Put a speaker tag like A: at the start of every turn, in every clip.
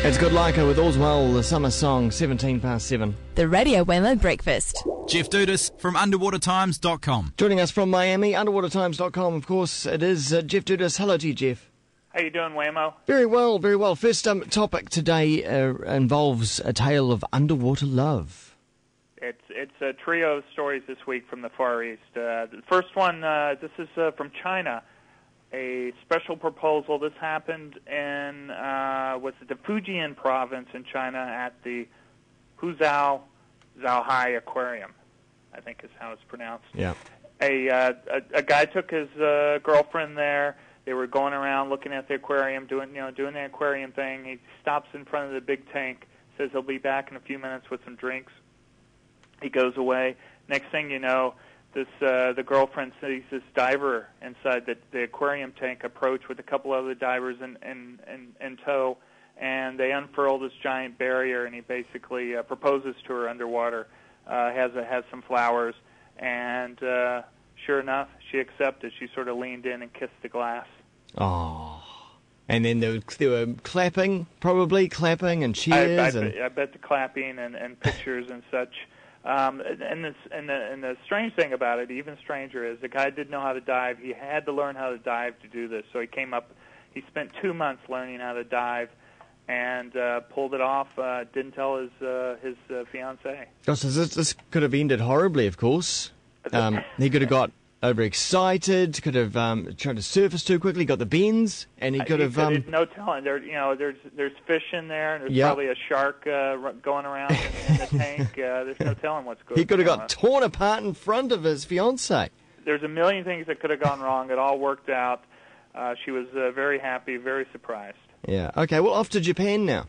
A: It's Good Liker with Allswell, the summer song, 7:17.
B: The Radio Wammo Breakfast.
C: Jeff Dudas from underwatertimes.com.
A: Joining us from Miami, underwatertimes.com, of course, it is Jeff Dudas. Hello to you, Jeff.
D: How you doing, Wammo?
A: Very well, very well. First topic today involves a tale of underwater love.
D: It's a trio of stories this week from the Far East. The first one, this is from China. A special proposal. This happened in the Fujian province in China at the Huzhou Zhaohai Aquarium, I think is how it's pronounced.
A: Yeah.
D: A guy took his girlfriend there. They were going around looking at the aquarium, doing the aquarium thing. He stops in front of the big tank, says he'll be back in a few minutes with some drinks. He goes away. Next thing you know, the girlfriend sees this diver inside the aquarium tank approach with a couple other divers in tow, and they unfurl this giant barrier, and he basically proposes to her underwater, has some flowers, and sure enough, she accepted. She sort of leaned in and kissed the glass.
A: Oh. And then they were clapping and cheers.
D: I bet the clapping and pictures and such. And the strange thing about it, even stranger, is the guy didn't know how to dive. He had to learn how to dive to do this. So he spent 2 months learning how to dive, and pulled it off. Didn't tell his fiancée.
A: Gosh, this could have ended horribly, of course. He could have got overexcited, could have tried to surface too quickly, got the bends, and he could have...
D: There's no telling. There's fish in there, and there's probably a shark going around in the tank. There's no telling what's going on.
A: He could have got torn apart in front of his fiancée.
D: There's a million things that could have gone wrong. It all worked out. She was very happy, very surprised.
A: Yeah. Okay, well, off to Japan now.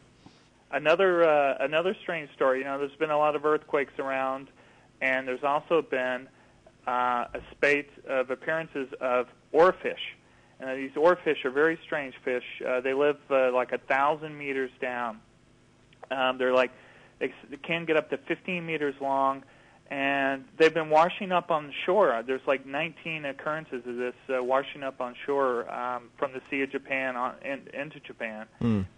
D: Another strange story. There's been a lot of earthquakes around, and there's also been a spate of appearances of oarfish. And these oarfish are very strange fish. They live like 1,000 meters down. They can get up to 15 meters long, and they've been washing up on the shore. There's like 19 occurrences of this washing up on shore from the Sea of Japan into Japan.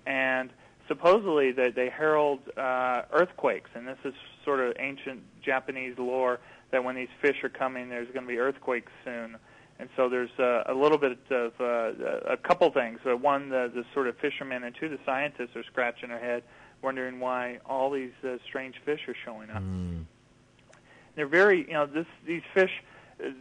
D: And supposedly they herald earthquakes, and this is sort of ancient Japanese lore that when these fish are coming, there's going to be earthquakes soon. And so there's a little bit of a couple things. One, the sort of fishermen, and two, the scientists are scratching their head, wondering why all these strange fish are showing up. They're very, these fish,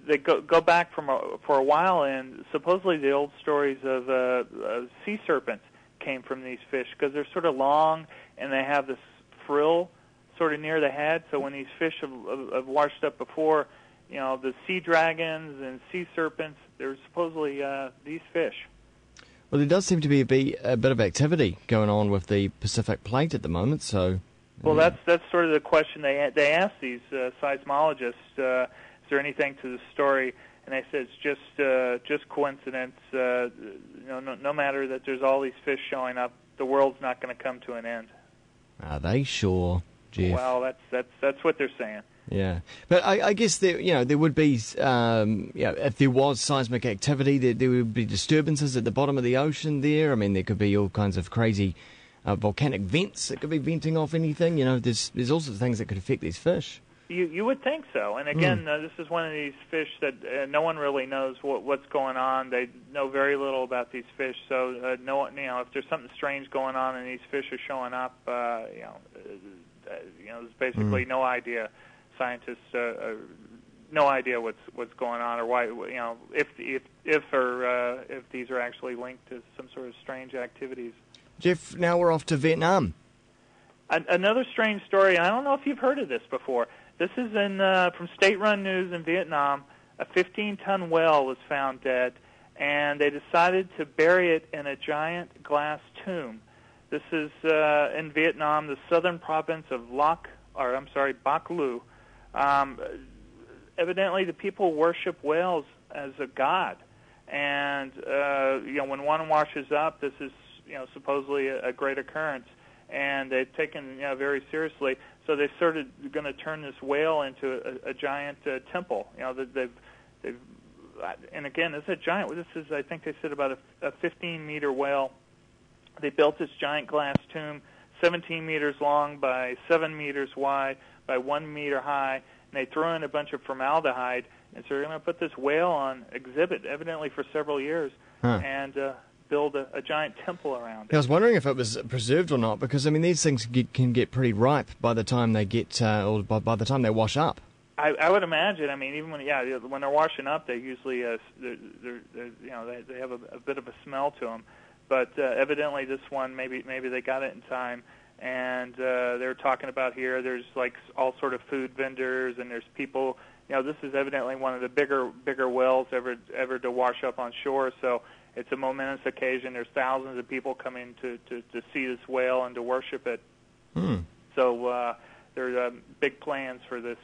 D: they go back for a while, and supposedly the old stories of sea serpents came from these fish because they're sort of long and they have this frill sort of near the head. So when these fish have washed up before, the sea dragons and sea serpents, they're supposedly these fish.
A: Well, there does seem to be a bit of activity going on with the Pacific plate at the moment, so...
D: Well, that's sort of the question they asked these seismologists. Is there anything to the story? And they said it's just coincidence. No matter that there's all these fish showing up, the world's not going to come to an end.
A: Are they sure, Jeff?
D: Well, that's what they're saying.
A: Yeah, but I guess there would be if there was seismic activity, there would be disturbances at the bottom of the ocean there. I mean, there could be all kinds of crazy volcanic vents that could be venting off anything. There's all sorts of things that could affect these fish.
D: You would think so. And again, this is one of these fish that no one really knows what's going on. They know very little about these fish. So if there's something strange going on and these fish are showing up, there's basically no idea. Scientists no idea what's going on or why. If these are actually linked to some sort of strange activities.
A: Jeff, now we're off to Vietnam.
D: Another strange story. I don't know if you've heard of this before. This is from state-run news in Vietnam. A 15-ton whale was found dead, and they decided to bury it in a giant glass tomb. This is in Vietnam, the southern province of Bac Lu. Evidently, the people worship whales as a god, and when one washes up, this is supposedly a great occurrence, and they've taken very seriously. So they started going to turn this whale into a giant temple. They've and again, it's a giant. This is, I think they said, about a 15-meter whale, They built this giant glass tomb, 17 meters long by 7 meters wide by 1 meter high, and they threw in a bunch of formaldehyde, and so they're going to put this whale on exhibit, evidently for several years, and build a giant temple around it.
A: I was wondering if it was preserved or not, because I mean these things can get pretty ripe by the time they get, or by the time they wash up.
D: I would imagine. I mean, even when they're washing up, they usually they have a bit of a smell to them. But evidently, this one maybe they got it in time. And they're talking about here. There's like all sort of food vendors, and there's people. This is evidently one of the bigger whales ever to wash up on shore. So it's a momentous occasion. There's thousands of people coming to see this whale and to worship it. So there are big plans for this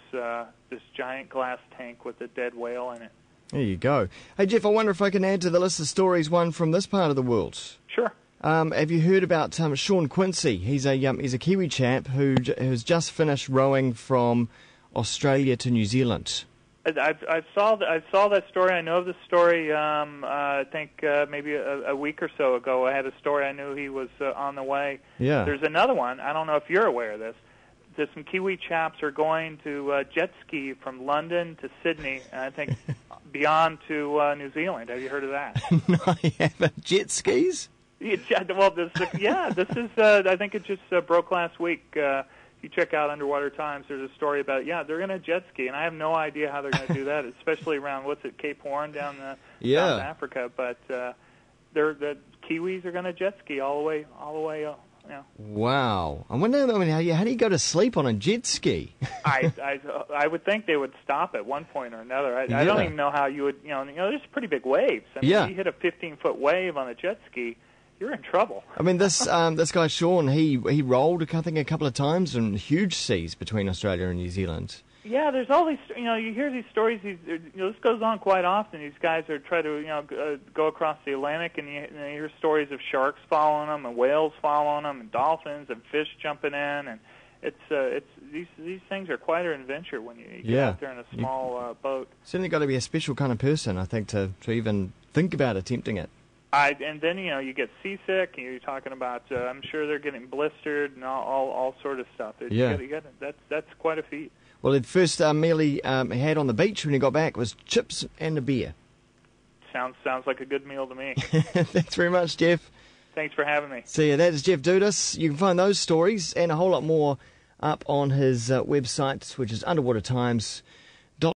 D: giant glass tank with a dead whale in it.
A: There you go. Hey Jeff, I wonder if I can add to the list of stories one from this part of the world.
D: Sure.
A: Have you heard about Sean Quincy? He's a Kiwi chap who's just finished rowing from Australia to New Zealand.
D: I saw that story. I know of the story. I think maybe a week or so ago, I had a story. I knew he was on the way.
A: Yeah.
D: There's another one. I don't know if you're aware of this. There's some Kiwi chaps are going to jet ski from London to Sydney, and I think beyond to New Zealand. Have you heard of that?
A: No, I haven't. Jet skis?
D: Well, this is. I think it just broke last week. If you check out Underwater Times, there's a story about it. They're going to jet ski, and I have no idea how they're going to do that, especially around Cape Horn down South Africa. But the Kiwis are going to jet ski all the way.
A: Wow! I wonder. How do you go to sleep on a jet ski?
D: I would think they would stop at one point or another. I don't even know how you would. There's pretty big waves. I mean, if you hit a 15-foot wave on a jet ski, you're in trouble. I mean, this
A: guy Sean, he rolled, I think, a couple of times in huge seas between Australia and New Zealand.
D: Yeah, there's all these. You hear these stories. This goes on quite often. These guys are trying to go across the Atlantic, and you hear stories of sharks following them, and whales following them, and dolphins and fish jumping in, and these things are quite an adventure when you get out there in a small boat.
A: Certainly got to be a special kind of person, I think, to even think about attempting it.
D: And then you get seasick, and you're talking about. I'm sure they're getting blistered and all sort of stuff. That's quite a feat.
A: Well, the first meal he had on the beach when he got back was chips and a beer.
D: Sounds like a good meal to me.
A: Thanks very much, Jeff.
D: Thanks for having me.
A: See you. That is Jeff Dudas. You can find those stories and a whole lot more up on his website, which is underwatertimes.com.